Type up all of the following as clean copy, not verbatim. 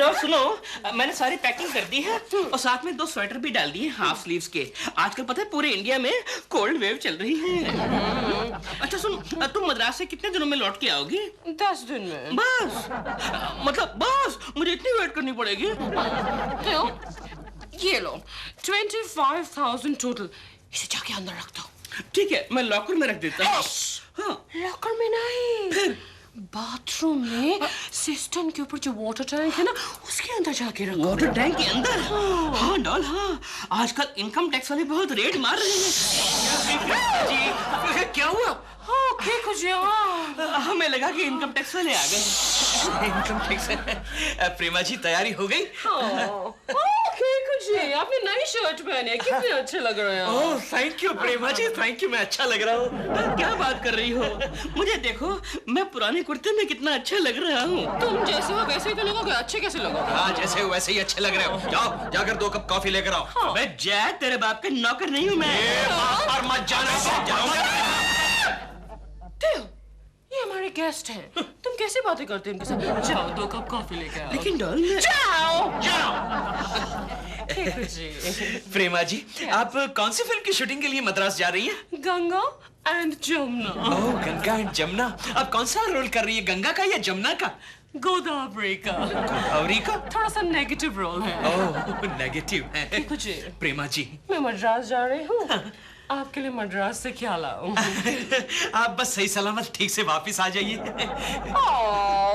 Doll सुनो, मैंने सारी पैकिंग कर दी है और साथ में 2 स्वेटर भी डाल दिए हाफ स्लीव्स के। आजकल पता है पूरे इंडिया में कोल्ड वेव चल रही है। अच्छा सुन, तुम मद्रास से कितने दिनों में लौट के आओगी? 10 दिन में। बस? मतलब बस मुझे इतनी वेट करनी पड़ेगी? तो ये लो 25,000 टोटल। इसे जाके अंदर रख दो। ठीक है, मैं लॉकर में रख देता हूँ। हाँ। लॉकर में नहीं, फिर बाथरूम में सिस्टम के ऊपर जो वाटर टैंक है ना, उसके अंदर जाके रखो। वाटर टैंक के अंदर? हाँ डॉल, हाँ। आजकल इनकम टैक्स वाले बहुत रेड मार रहे हैं। जी क्या हुआ? हाँ क्या कुछ हमें लगा कि इनकम टैक्स वाले आ गए। Income tax. प्रेमा जी तैयारी हो गई? आपने नई शर्ट पहनी है, कितने अच्छे लग रहे हैं। Oh thank you Prema ji, thank you. मैं अच्छा लग रहा हूँ। क्या बात कर रही हो? मुझे देखो, मैं पुराने कुर्ते में कितना अच्छा लग रहा हूँ। तुम जैसे हो वैसे ही तो लगोगे। अच्छे कैसे लगोगे? हाँ जैसे हो वैसे ही अच्छे लग रहे हो। जाओ जाकर 2 कप कॉफी लेकर आओ। हाँ। मैं जय तेरे बाप का नौकर नहीं हूँ मैं। और मत जाना। ये हमारे गेस्ट हैं। तुम कैसे बातें करते हो इनके साथ? जाओ 2 कप कॉफी लेकर आओ। लेकिन डॉल जाओ जाओ। प्रेमा जी, आप कौन सी फिल्म की शूटिंग के लिए मद्रास जा रही हैं? Ganga and Jamuna. Oh Ganga and Jamuna. आप कौन सा रोल कर रही है, गंगा का या जमुना का? गोदावरी का। गोदावरी का? थोड़ा सा नेगेटिव रोल है। ओह नेगेटिव है। कुछ प्रेमा जी, मैं मद्रास जा रही हूँ। आपके लिए मद्रास से क्या लाऊं? आप बस सही सलामत ठीक से वापस आ जाइए।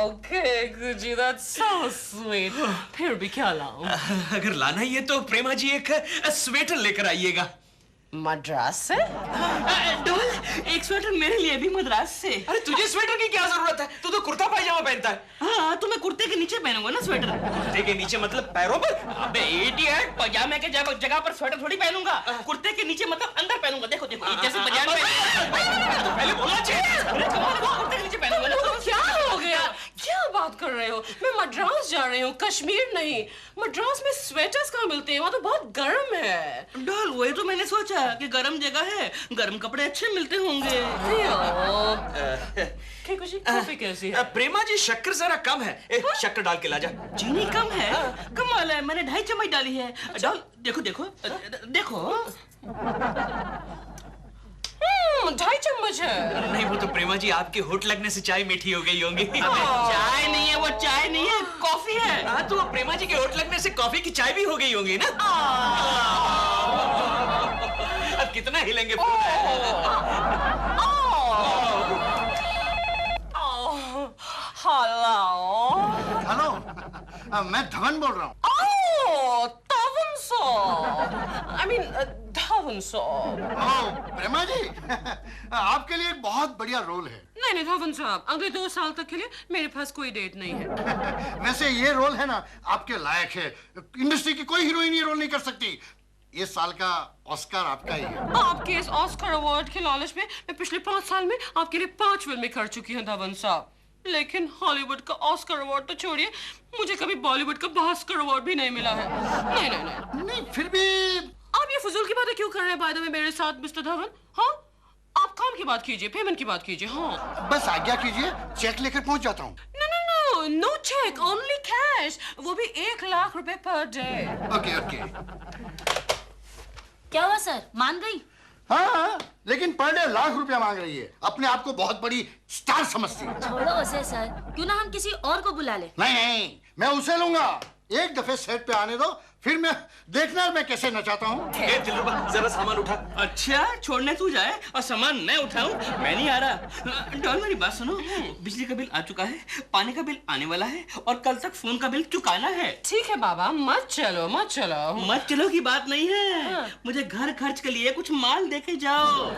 Okay, Gucci, that's so sweet. फिर भी क्या लाऊं? अगर लाना ही है तो प्रेमा जी एक स्वेटर लेकर आइएगा। मद्रास से? डॉल, एक स्वेटर मेरे लिए भी मद्रास से। अरे तुझे स्वेटर की क्या जरूरत है? तू तो कुर्ता पायजामा पहनता है। हाँ, तो मैं कुर्ते के नीचे पहनूंगा ना स्वेटर। कुर्ते के नीचे मतलब पैरों पर? अबे इडियट, पजामे के जगह पर स्वेटर थोड़ी पहनूंगा। कुर्ते के नीचे मतलब अंदर पहनूंगा। देखो देखो, जैसे पजामे पहले बोलना चाहिए। कुर्ते के नीचे पहनूंगा ना। क्या हो गया? क्या बात कर रहे हो? मैं मद्रास जा रही हूँ, कश्मीर नहीं। मद्रास में स्वेटर्स कहाँ मिलते हैं? वहाँ तो बहुत गर्म है। डॉल, वही तो मैंने सोचा कि गर्म जगह है, गर्म कपड़े अच्छे मिलते होंगे। कॉफी कैसी है? प्रेमा जी शक्कर जरा कम है। शक्कर डाल के ला जा। चीनी कम है? कमाल है, मैंने 2.5 चम्मच डाली है। डॉल देखो देखो देखो। 2.5 चम्मच है। नहीं वो तो प्रेमा जी आपके होठ लगने से चाय मीठी हो गई होंगी। चाय नहीं है, वो चाय नहीं है, कॉफी है। हाँ तो प्रेमा जी के होठ लगने से कॉफी की चाय भी हो गई होंगी ना। अब कितना हिलेंगे? हेलो, मैं धवन बोल रहा हूँ। धवन साहब। प्रेमा जी, आपके लिए एक बहुत बढ़िया रोल है। नहीं धवन साहब, अगले 2 साल तक के लिए मेरे पास कोई डेट नहीं है। वैसे ये रोल है ना, आपके लायक है। इंडस्ट्री की कोई हीरोइन ये रोल नहीं कर सकती। इस साल का ऑस्कर आपका ही है। आपके इस ऑस्कर अवार्ड के लालच में मैं पिछले 5 साल में आपके लिए 5 फिल्में कर चुकी हूँ धवन साहब। लेकिन हॉलीवुड का ऑस्कर अवार्ड तो छोड़िए, मुझे कभी बॉलीवुड का भास्कर अवार्ड भी नहीं मिला है। नहीं, फिर भी आप ये फजूल की बातें क्यों कर रहे हैं बाय द वे मेरे साथ मिस्टर धवन? हाँ, आप काम की बात कीजिए, पेमेंट की बात कीजिए। हाँ बस आज्ञा कीजिए, चेक लेकर पहुंच जाता हूँ। नो चेक, ओनली कैश, वो भी 1 लाख रुपए पर डे। Okay okay. क्या हुआ सर, मान गई? हाँ, लेकिन पर डे 1 लाख रुपया मांग रही है। अपने आप को बहुत बड़ी स्टार समझती है। छोड़ो उसे सर, क्यों ना हम किसी और को बुला ले। नहीं, मैं उसे लूंगा। एक दफे सेट पे आने दो, फिर मैं देखना मैं कैसे नचाता हूँ। दिलरुबा जरा सामान उठा। अच्छा, छोड़ने तू जाए और सामान मैं उठाऊं? मैं नहीं आ रहा। डॉल मेरी बात सुनो, बिजली का बिल आ चुका है, पानी का बिल आने वाला है और कल तक फोन का बिल चुकाना है। ठीक है बाबा, मत चलो। मत चलो की बात नहीं है। मुझे घर खर्च के लिए कुछ माल दे के जाओ।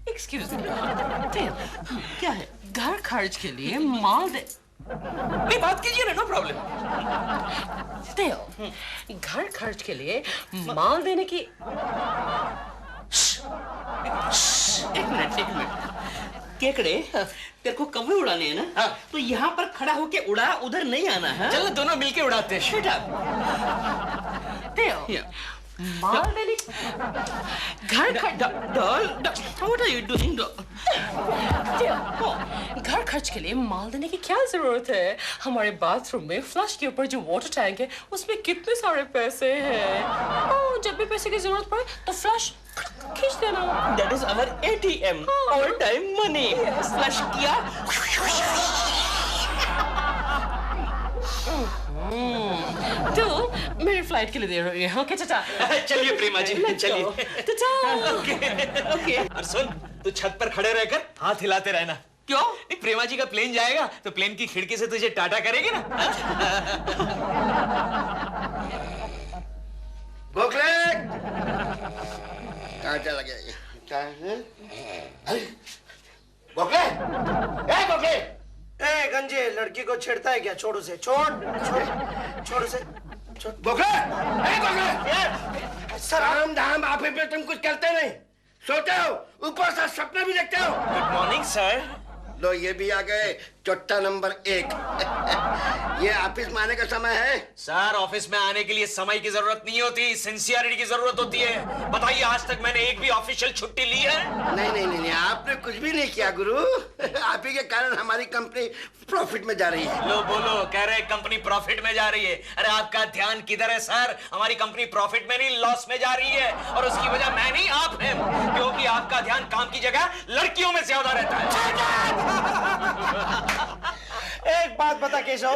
एक्सक्यूज मी, क्या है? घर खर्च के लिए माल दे? नहीं बात कीजिए ना, नो प्रॉब्लम। घर खर्च के लिए माल देने की। एक मिनट। केकड़े, तेरे को कौवे उड़ाने हैं ना? तो यहाँ पर खड़ा होके उड़ा, उधर नहीं आना है। चलो दोनों मिलके उड़ाते हैं। Theo, माल देने घर डॉल, व्हाट आर यू डूइंग? घर खर्च के लिए माल देने की क्या जरूरत है? हमारे बाथरूम में फ्लश के ऊपर जो वाटर टैंक है उसमें कितने सारे पैसे हैं। जब भी पैसे की जरूरत पड़े तो फ्लश खींच देना। That is our ATM, all time money. Flush किया। तो मेरी फ्लाइट के लिए देर हो रही है। ओके चाचा। चलिए प्रेमा जी, चलिए। चाचा। ओके। और सुन, तू छत पर खड़े रहकर हाथ हिलाते रहना। क्यों? नहीं, प्रेमा जी का प्लेन जाएगा तो प्लेन की खिड़की से तुझे टाटा करेगी ना। गोखले कहाँ चला गया ये? गोखले, ए गोखले, ए गंजे, लड़की को छेड़ता है क्या? छोड़ उसे, छोड़ उसे, छोड़। गोखले, ए गोखले, सलाम धाम आपे पे तुम कुछ करते नहीं, सोते हो, ऊपर से सपना भी देखते हो। Good morning sir. लो ये भी आ गए, चोट्टा नंबर 1। ये ऑफिस में आने का समय है। सर, ऑफिस में आने के लिए समय की जरूरत नहीं होती, सिंसियरिटी की जरूरत होती है। बताइए, आज तक मैंने एक भी ऑफिशियल छुट्टी ली है? नहीं, आपने कुछ भी नहीं किया गुरु। आप ही के कारण हमारी कंपनी प्रॉफिट में जा रही है। लो बोलो, कह रहे कंपनी प्रॉफिट में जा रही है। अरे आपका ध्यान किधर है सर? हमारी कंपनी प्रॉफिट में नहीं, लॉस में जा रही है। और उसकी वजह मैं नहीं, आप हैं, क्योंकि आपका ध्यान काम की जगह लड़कियों में ज्यादा रहता है। एक बात बता केशव,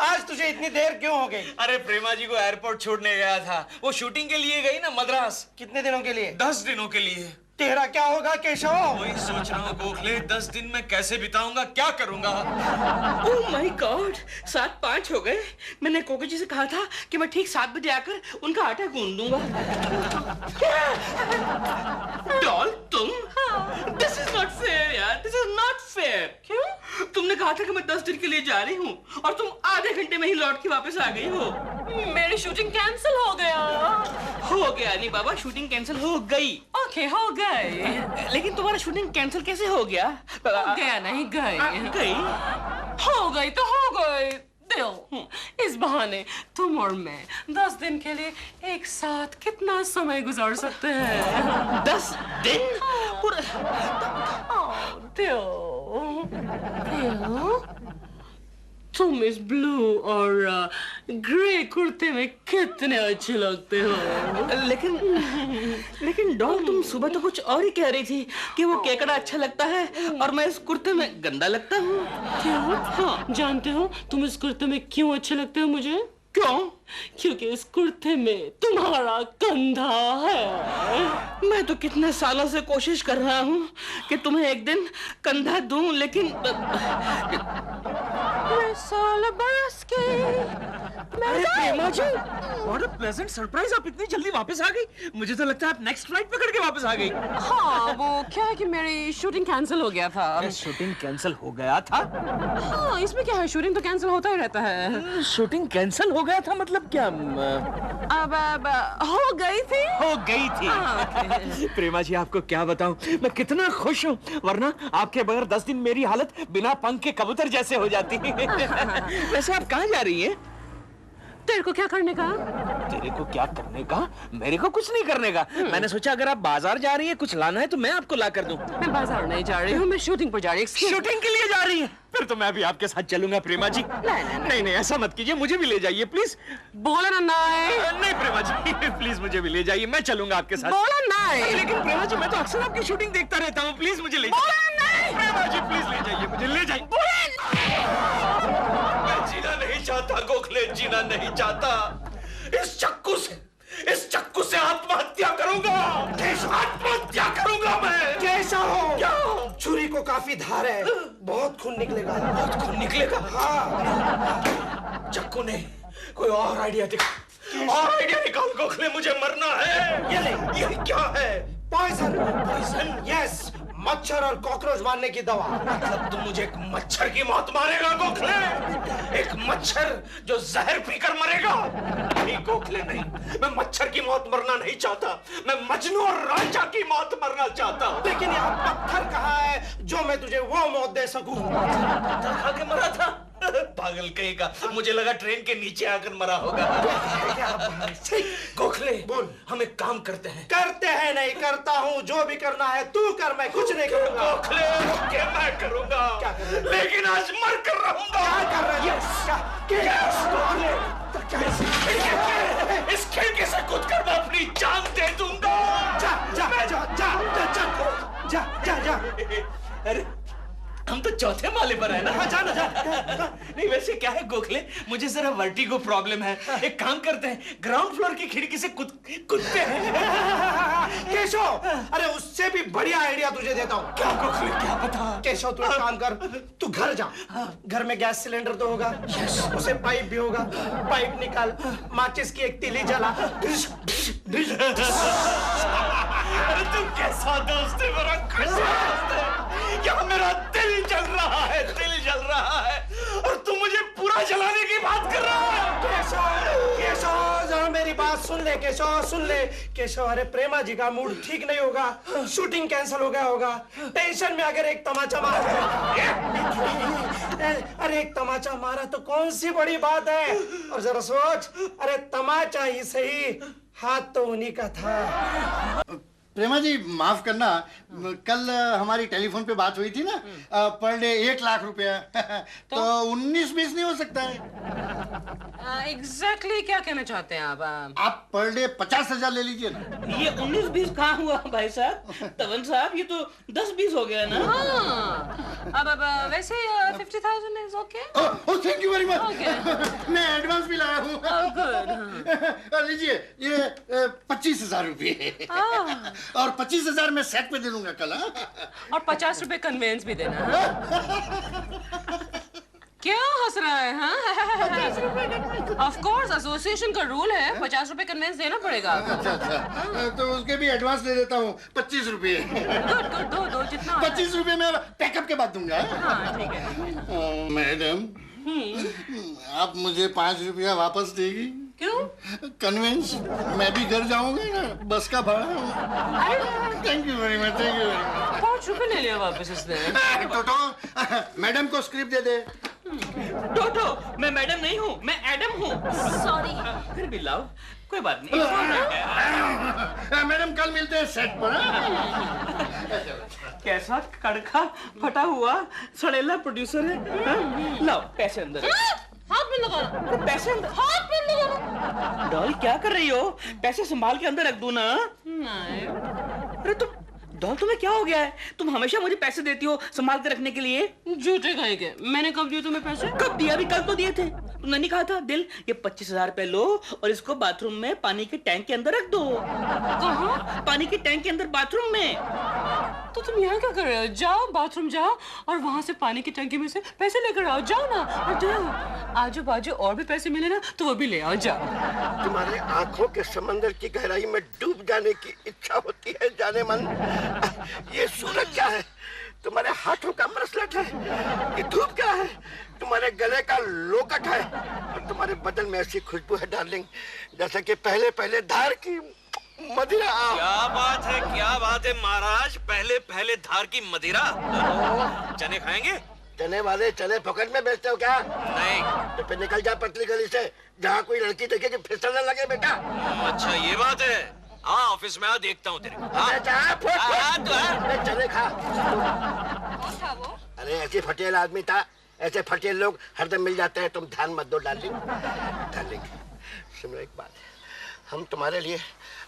आज तुझे इतनी देर क्यों हो गई? अरे प्रेमा जी को एयरपोर्ट छोड़ने गया था। वो शूटिंग के लिए गई ना मद्रास। कितने दिनों के लिए? 10 दिनों के लिए। तेरा क्या होगा केशव? वही सोच रहा हूँ गोखले, 10 दिन में कैसे बिताऊंगा, क्या करूंगा? ओह माय गॉड, 7:05 हो गए। मैंने कोको जी से कहा था कि मैं ठीक 7 बजे आकर उनका आटा गूंद दूंगा। डॉल, तुम? दिस इज नॉट फेयर यार, दिस इज नॉट फेयर। क्यों? तुमने कहा था कि मैं 10 दिन के लिए जा रही हूँ और तुम आधे घंटे में ही लौट के वापस आ गई हो। मेरी शूटिंग कैंसिल हो गया। हो गया नहीं बाबा, शूटिंग कैंसिल हो गई। ओके, हो गए। लेकिन तुम्हारा शूटिंग कैंसिल कैसे हो गया? गया नहीं, गई। गई? हो गई तो हो गई। दिल, इस बहाने तुम और मैं 10 दिन के लिए एक साथ कितना समय गुजार सकते हैं? 10 दिन? तुम इस ब्लू और ग्रे कुर्ते में कितने अच्छे लगते हो। लेकिन डॉल, तुम सुबह तो कुछ और ही कह रही थी कि वो केकड़ा अच्छा लगता है और मैं इस कुर्ते में गंदा लगता हूँ। क्यों? हाँ, जानते हो तुम इस कुर्ते में क्यों अच्छे लगते हो मुझे? क्यों? क्योंकि इस कुर्ते में तुम्हारा कंधा है। मैं तो कितने सालों से कोशिश कर रहा हूँ कि तुम्हें एक दिन कंधा दूं, लेकिन साल बरस के प्रेमा जी, व्हाट अ प्लेजेंट सरप्राइज, आप इतनी जल्दी वापस आ गई। मुझे तो लगता है आप नेक्स्ट फ्लाइट पकड़ के वापस आ गई। हाँ, वो क्या है कि मेरी शूटिंग कैंसिल हो गया था। शूटिंग कैंसिल हो गया था? हाँ, इसमें क्या है, शूटिंग तो कैंसिल होता ही रहता है। शूटिंग कैंसिल हो गया था मतलब क्या? अब हो गई थी। हो गई थी। प्रेमा जी, आपको क्या बताऊं, मैं कितना खुश हूँ, वरना आपके बगैर 10 दिन मेरी हालत बिना पंख के कबूतर जैसे हो जाती। वैसे आप कहाँ जा रही हैं? तेरे को क्या करने का? तेरे को क्या करने का? मेरे को कुछ नहीं करने का। मैंने सोचा अगर आप बाजार जा रही है, कुछ लाना है तो मैं आपको ला कर दूं। मैं बाजार नहीं जा रही हूँ, मैं शूटिंग पर जा रही हूँ। शूटिंग के लिए जा रही है? फिर तो मैं भी आपके साथ चलूंगा प्रेमा जी। नहीं, ऐसा मत कीजिए, मुझे भी ले जाइए प्लीज। बोला ना नहीं प्रेमा जी, प्लीज मुझे भी ले जाइए, मैं चलूंगा आपके साथ। बोला ना। लेकिन प्रेमा जी, मैं तो अक्सर आपकी शूटिंग देखता रहता हूँ, प्लीज मुझे ले जाइए। प्रेमा जी प्लीज ले जाइए, मुझे ले जाइए। मैं जीना नहीं चाहता गोखले, जीना नहीं चाहता। इस चक्कू से आत्महत्या करूंगा। आत्महत्या करूंगा मैं। कैसा हो? क्या? छुरी को काफी धार है, बहुत खून निकलेगा। बहुत खून निकलेगा? हाँ। चक्कू ने कोई और आइडिया निकाल गोखले, मुझे मरना है। ये क्या है? पॉइजन। यस, मच्छर और कॉकरोच मारने की दवा। मतलब तुम मुझे एक मच्छर की मौत मारेगा गोखले? एक मच्छर जो जहर पीकर मरेगा? नहीं गोखले, नहीं, मैं मच्छर की मौत मरना नहीं चाहता, मैं मजनू और रांझा की मौत मरना चाहता हूँ। लेकिन यहाँ पत्थर कहाँ है जो मैं तुझे वो मौत दे सकूं? पत्थर खा के मरा था? पागल कहेगा, मुझे लगा ट्रेन के नीचे आकर मरा होगा। गोखले बोल, हम एक काम करते हैं। करते हैं नहीं, करता हूँ। जो भी करना है तू कर, मैं कुछ नहीं करूंगा। गोखले क्या मैं करूंगा, लेकिन आज मर कर रहूंगा। क्या कर रहा है? इस खिड़की से कूद कर मैं अपनी जान दे दूंगा। जा जा जा जा जा जा जा जा। अरे हम तो चौथे माले पर है ना। जाना जा। नहीं वैसे क्या है गोखले, मुझे जरा वर्टिगो प्रॉब्लम है। एक काम करते हैं, ग्राउंड फ्लोर की खिड़की से कूदते हैं। केशव, अरे उससे भी बढ़िया आइडिया तुझे देता हूँ। क्या गोखले, क्या बता? केशव तू एक काम कर, तू घर जा। घर में गैस सिलेंडर तो होगा, उसे पाइप भी होगा। पाइप निकाल, माचिस की एक तीली जला। अरे तू कैसा दोस्त है मेरा, कैसा दोस्त है? यहाँ मेरा दिल जल रहा है, दिल जल रहा है, और तू मुझे पूरा जलाने की बात कर रहा है। केशव जरा मेरी बात सुन ले। केशव सुन ले। केशव, अरे प्रेमा जी का मूड ठीक नहीं होगा, शूटिंग कैंसिल हो गया होगा। टेंशन में अगर एक तमाचा मार दिया, अरे एक तमाचा मारा तो कौन सी बड़ी बात है। और जरा सोच, अरे तमाचा ही सही, हाथ तो उन्हीं का था। प्रेमा जी माफ करना, कल हमारी टेलीफोन पे बात हुई थी ना, पर डे 1 लाख रुपया। तो 19-20 नहीं हो सकता है? एग्जैक्टली क्या कहना चाहते हैं आप? आप पर डे 50,000 ले लीजिए ना। ये 19-20 कहाँ हुआ भाई साहब? तवन साहब, ये तो 10-20 हो गया ना। अब वैसे 50,000 is okay. Oh thank you very much. Okay. मैं एडवांस भी लाया हूँ। गुड। लीजिए ये 25,000 रुपये, और 25,000 मैं सेट पे दे दूंगा कल। और 50 रुपए कन्वेंस भी देना। क्या हंस रहा है? हाँ, ऑफ कोर्स एसोसिएशन का रूल है, 50 रुपए कन्वेंस देना पड़ेगा। अच्छा अच्छा, तो उसके भी एडवांस दे देता हूँ 25 रुपये। गुड गुड, दो दो जितना। 25 रुपये मैं पैकअप के बाद दूंगा। हाँ ठीक है। मैडम, आप मुझे 5 रुपया वापस देगी? क्यों? कन्वेंस, मैं भी घर जाऊंगा ना, बस का भाड़ा। Thank you very much, thank you very much. 5 रुपए ले लिया वापस उसने। टोटो, मैडम को स्क्रिप्ट दे दे। टोटो, मैं मैडम नहीं हूँ, मैं एडम हूँ। सॉरी। फिर भी लाओ, कोई बात नहीं। मैडम कल मिलते हैं सेट पर। कैसा कड़का फटा हुआ सड़ेला प्रोड्यूसर है। हाँ? लाओ पैसे अंदर। हाथ में लगाना। पैसे अंदर, हाथ में लगाना। डॉल क्या कर रही हो? पैसे संभाल के अंदर रख दूं ना। नहीं। अरे तुम डॉल, तुम्हें क्या हो गया है? तुम हमेशा मुझे पैसे देती हो संभाल के रखने के लिए। झूठे कहेंगे, मैंने कब दिए तुम्हें पैसे? कब दिया? अभी कल तो दिए थे। तुमने नहीं कहा था दिल, ये 25,000 रुपए लो और इसको बाथरूम में पानी के टैंक के अंदर रख दो। कहाँ? पानी के टैंक के अंदर, बाथरूम में। तो तुम यहाँ क्या कर रहे हो? जाओ बाथरूम जाओ और वहाँ से पानी की टंकी में से पैसे लेकर आओ। जाओ ना, और जाओ, आजू बाजू और भी पैसे मिले ना तो वो भी ले आओ। जाओ। तुम्हारे आंखों के समंदर की गहराई में डूब जाने की इच्छा होती है जाने मन। ये सूरज क्या है? तुम्हारे हाथों का ब्रेसलेट है। ये धूप क्या है? तुम्हारे गले का लोकट है। और तुम्हारे बदन में ऐसी खुशबू है डार्लिंग, जैसे कि पहले पहले धार की मदिरा। क्या बात है, क्या बात है महाराज, पहले पहले धार की मदिरा। चने खाएंगे? चने वाले चने पॉकेट में बेचते हो क्या? नहीं। तो फिर निकल जा पतली गली से, जहाँ कोई लड़की देखे कि फिसलने लगे बेटा। अच्छा ये बात है। हाँ ऑफिस में आ, देखता हूँ तेरे। चने खा। अरे ऐसे फटेल आदमी था, ऐसे फटेल लोग हरदम मिल जाते हैं। तुम ध्यान मत दो डार्लिंग। डार्लिंग सुनो एक बात, हम तुम्हारे लिए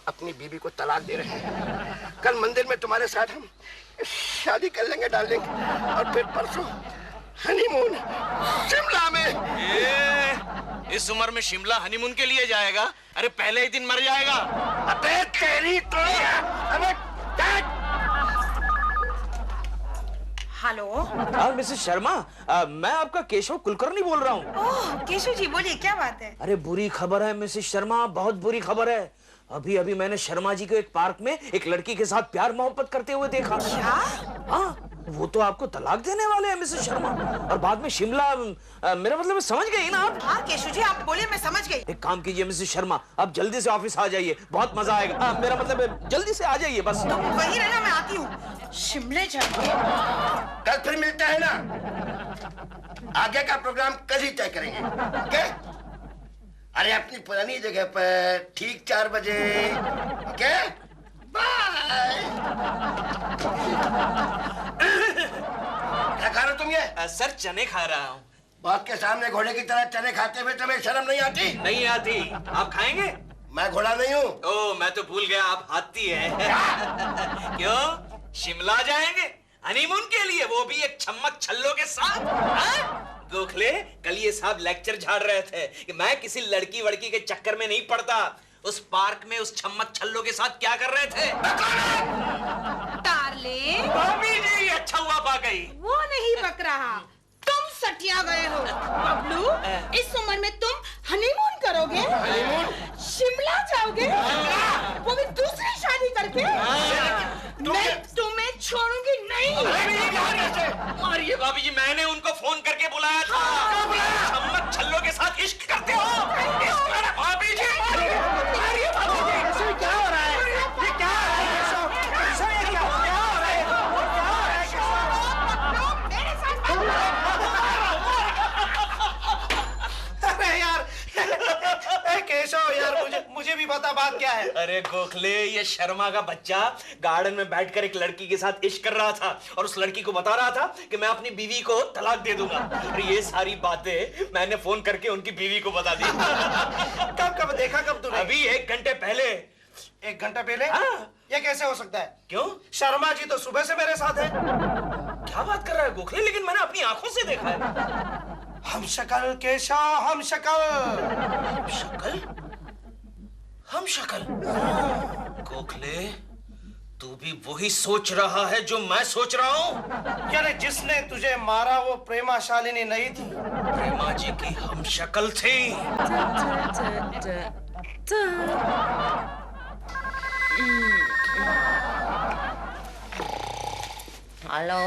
अपनी बीवी को तलाक दे रहे हैं। कल मंदिर में तुम्हारे साथ हम शादी कर लेंगे डार्लिंग, और फिर परसों हनीमून शिमला में। इस उम्र में शिमला हनीमून के लिए जाएगा? अरे पहले ही दिन मर जाएगा। अबे तेरी तो अबे हेलो। हाँ मिसेस शर्मा, मैं आपका केशव कुलकर्णी बोल रहा हूँ। ओह केशव जी, बोलिए क्या बात है? अरे बुरी खबर है मिसेस शर्मा, बहुत बुरी खबर है। अभी अभी मैंने शर्मा जी को एक पार्क में एक लड़की के साथ प्यार मोहब्बत करते हुए देखा। क्या? हाँ, वो तो आपको तलाक देने वाले हैं मिसेस शर्मा, और बाद में शिमला। मेरा मतलब समझ गई ना आप? हाँ केशव जी, आप बोलिए, मैं समझ गई। एक काम कीजिए मिसेस शर्मा, आप जल्दी से ऑफिस आ जाइए, बहुत मजा आएगा। मेरा मतलब जल्दी से आ जाइए बस। तो वही रहना, मैं आती हूँ। शिमले जाएंगे? कल फिर मिलते हैं ना। आगे का प्रोग्राम कल ही तय करेंगे। ओके? अरे अपनी पुरानी जगह पर ठीक 4 बजे। ओके? बाय। क्या खा रहे हो तुम ये? सर चने खा रहा हूँ। बाप के सामने घोड़े की तरह चने खाते हुए तुम्हें शर्म नहीं आती? नहीं आती। आप खाएंगे? मैं घोड़ा नहीं हूँ। ओ मैं तो भूल गया आप हाथी हैं। क्यों शिमला जाएंगे हनीमून के लिए, वो भी एक छम्मक छल्लों के साथ? गोखले कल ये साहब लेक्चर झाड़ रहे थे कि मैं किसी लड़की वड़की के चक्कर में नहीं पड़ता। उस पार्क में उस छम्मक छल्लों के साथ क्या कर रहे थे? डार्लिंग, भाभी जी अच्छा हुआ आ गई। वो नहीं बक रहा, तुम सटिया गए हो। बबलू, इस उम्र में तुम हनीमून करोगे? शिमला जाओगे? वो भी दूसरी शादी करके? मैं तुम्हें छोड़ूंगी नहीं। मारिए भाभी जी, मैंने उनको फोन करके बुलाया था। छम्मक छल्लों के साथ इश्क करते हो? भाभी जी मारिए भाभी जी। क्या हो रहा है? ये क्या हो रहा है? ये क्या हो रहा है? मेरे साथ अरे यार, केशव यार, मुझे भी बता बात क्या है। अरे गोखले, ये शर्मा का बच्चा गार्डन में बैठकर एक लड़की के साथ इश्क कर रहा था और उस लड़की को बता रहा था कि मैं अपनी बीवी को तलाक दे दूंगा। और ये सारी बातें मैंने फोन करके उनकी बीवी को बता दी। कब देखा कब तूने? अभी 1 घंटे पहले। 1 घंटा पहले? ये कैसे हो सकता है? क्यों? शर्मा जी तो सुबह से मेरे साथ है। क्या बात कर रहा है गोखले? लेकिन मैंने अपनी आंखों से देखा है। हम शक्ल केशव, हम शक्ल। हम शक्ल। गोखले तू भी वही सोच रहा है जो मैं सोच रहा हूँ? यानी जिसने तुझे मारा वो प्रेमा शालिनी नहीं थी? प्रेमा जी की हम शक्ल थी। हेलो,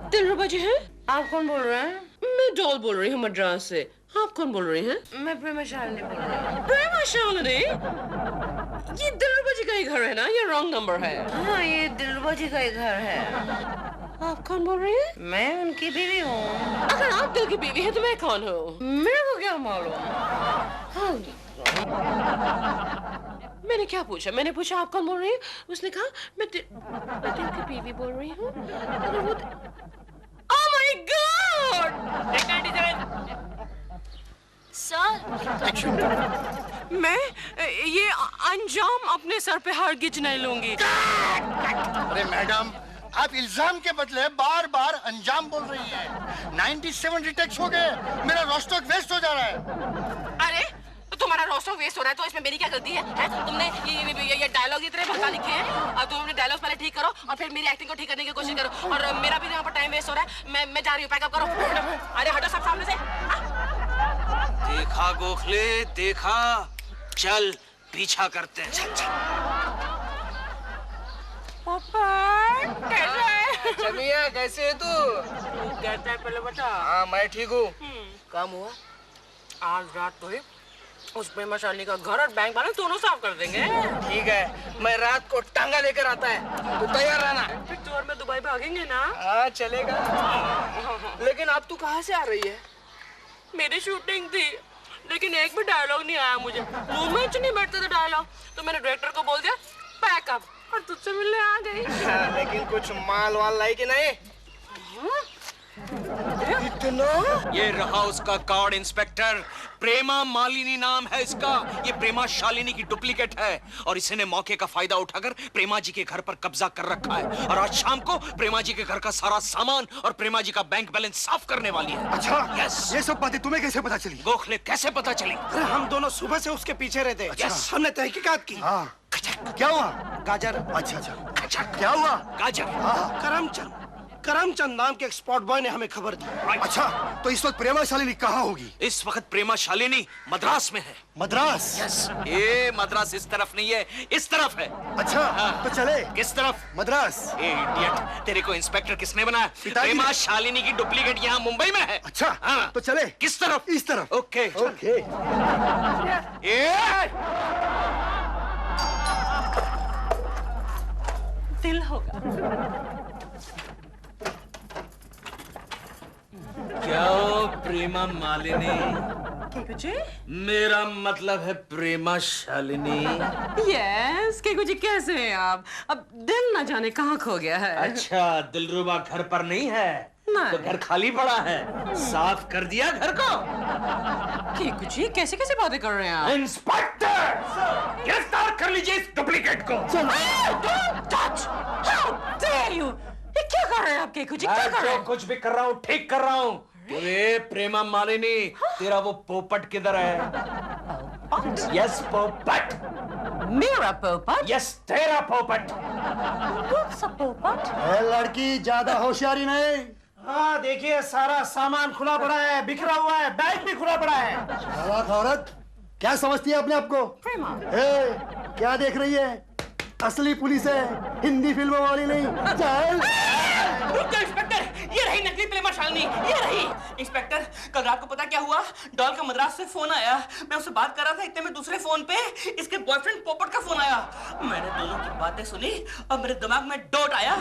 दिलरुबा जी हैं? आप कौन बोल रहे हैं? मैं डॉल बोल रही हूँ मद्रास से। आप कौन बोल रही हैं? मैं प्रेमा शालिनी बोल रही हूँ। प्रेमा शालिनी? ये दिलरुबा जी का ही घर है ना? ये रॉन्ग नंबर है। हाँ, ये दिलरुबा जी का ही घर है। आप कौन बोल रही हैं? मैं उनकी बीवी हूँ। अगर आप दिल की बीवी हैं तो मैं कौन हूँ? मेरे को क्या मालूम? हाँ। मैंने क्या पूछा? मैंने पूछा आप कौन बोल रही हैं? उसने कहा मैं दिल की बीवी बोल रही हूँ। अगर वो Oh my God! सर, मैं ये अंजाम अपने सर पे हरगिज नहीं लूंगी। अरे मैडम, आप इल्जाम के बदले बार बार अंजाम बोल रही हैं। 97 रिटेक्स हो गए, मेरा रोस्टॉक वेस्ट हो जा रहा है। अरे तुम्हारा रोस्टॉक वेस्ट हो रहा है तो इसमें मेरी क्या गलती है? तुमने ये डायलॉग इतने भड़का लिखे हैं और तुम अपने डायलॉग पहले ठीक करो और फिर मेरी एक्टिंग को ठीक करने की कोशिश करो। और मेरा भी यहाँ पर टाइम वेस्ट हो रहा है। मैं जा रही हूँ, पैकअप करो। अरे हटो सब सामने से। देखा गोखले, देखा। चल पीछा करते हैं। चल चल। पापा कैसा है? चमिया कैसे है तू? कहता है पहले बता। हाँ मैं ठीक हूँ। काम हुआ? आज रात तो उस प्रेमा शालिनी का घर और बैंक बैलेंस दोनों साफ कर देंगे। ठीक है, मैं रात को टांगा लेकर आता है, तू तैयार रहना। फिर तो और मैं दुबई भागेंगे ना? हाँ चलेगा। लेकिन अब तू कहाँ से आ रही है? मेरी शूटिंग थी लेकिन एक भी डायलॉग नहीं आया मुझे। मुंह में नहीं बैठते थे डायलॉग, तो मैंने डायरेक्टर को बोल दिया पैकअप और तुझसे मिलने आ गई। हाँ, लेकिन कुछ माल वाल लाई कि नहीं? इतना? ये रहा उसका कार्ड इंस्पेक्टर। प्रेमा मालिनी नाम है इसका। ये प्रेमा शालिनी की डुप्लीकेट है और इसने मौके का फायदा उठाकर प्रेमा जी के घर पर कब्जा कर रखा है और आज शाम को प्रेमा जी के घर का सारा सामान और प्रेमा जी का बैंक बैलेंस साफ करने वाली है। अच्छा, यस। ये सब बातें तुम्हें कैसे पता चली? गोखले कैसे पता चली? अरे हम दोनों सुबह से उसके पीछे रहते। अच्छा। हमने तहकीकात की। हाँ, क्या हुआ? गाजर। अच्छा अच्छा, क्या हुआ? गाजर। करमचंद नाम के एक स्पॉट बॉय ने हमें खबर दी। अच्छा, तो इस वक्त प्रेमा शालिनी कहाँ होगी? इस वक्त प्रेमा शालिनी मद्रास में है। मद्रास? यस। ये मद्रास इस तरफ नहीं है, इस तरफ है। अच्छा, तो चले। किस तरफ? मद्रास। इडियट, तेरे को इंस्पेक्टर किसने बनाया? पिताजी ने। प्रेमा शालिनी की डुप्लीकेट यहाँ मुंबई में है। अच्छा, हाँ। तो चले। किस तरफ? इस तरफ। Okay okay. दिल होगा। क्या प्रेमा मालिनी। केकू जी? मेरा मतलब है प्रेमा शालिनी। यस, केकू जी कैसे हैं आप? अब दिल न जाने कहाँ खो गया है। अच्छा, दिलरुबा घर पर नहीं है? नहीं। तो घर खाली पड़ा है, साफ कर दिया घर को। केकू जी कैसे कैसे बातें कर रहे हैं आप? इंस्पेक्टर, गिरफ्तार कर लीजिए इस डुप्लीकेट को। Don't touch! How dare you! ये क्या कर रहे हैं आप केकू जी? क्या कर रहे जो हैं? कुछ भी कर रहा हूँ ठीक कर रहा हूँ। अरे प्रेमा मालिनी, तेरा वो पोपट किधर है? यस पोपट, मेरा पोपट? यस तेरा पोपट। What's a पोपट? लड़की ज्यादा होशियारी नहीं। हाँ देखिए, सारा सामान खुला पड़ा है, बिखरा हुआ है, बैग भी खुला पड़ा है। चालाक औरत, क्या समझती है अपने आप को? प्रेमा। क्या देख रही है? असली पुलिस है, हिंदी फिल्मों वाली नहीं। चल। रुक जाओ इंस्पेक्टर, ये रही नकली प्रेमा शालिनी, ये रही। इंस्पेक्टर, कल रात को पता क्या हुआ? डॉल का मद्रास से फोन आया, मैं उससे बात कर रहा था, इतने में दूसरे फोन पे इसके बॉयफ्रेंड पोपट का फोन आया। मैंने दोनों की बातें सुनी और मेरे दिमाग में डॉट आया।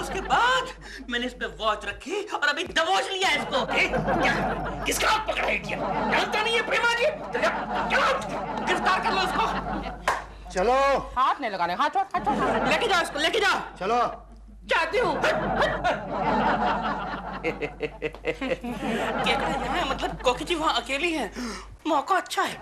उसके बाद मैंने इस पे वॉच रखी और अभी दबोच लिया इसको। किसका हाथ पकड़ा है? जानता नहीं है प्रेमा जी? गिरफ्तार कर लो इसको। चलो हाथ नहीं लगाने, हाथ लेके जाओ इसको, लेके जाओ। चलो। चाहती हूँ। क्या करें यहाँ? मतलब कोकी जी वहाँ अकेली है, मौका अच्छा है।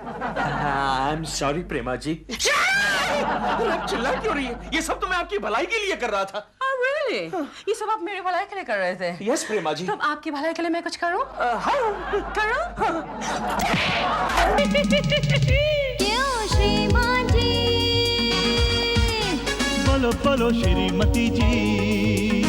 आई एम सॉरी प्रेमा जी। आप चिल्ला क्यों रही है? ये सब तो मैं आपकी भलाई के लिए कर रहा था। really? ये सब आप मेरे भलाई के लिए कर रहे थे? यस प्रेमा जी। तब आपकी भलाई के लिए मैं कुछ करूं? करूं? क्यों श्रीमान जी? बोलो बोलो श्रीमती जी।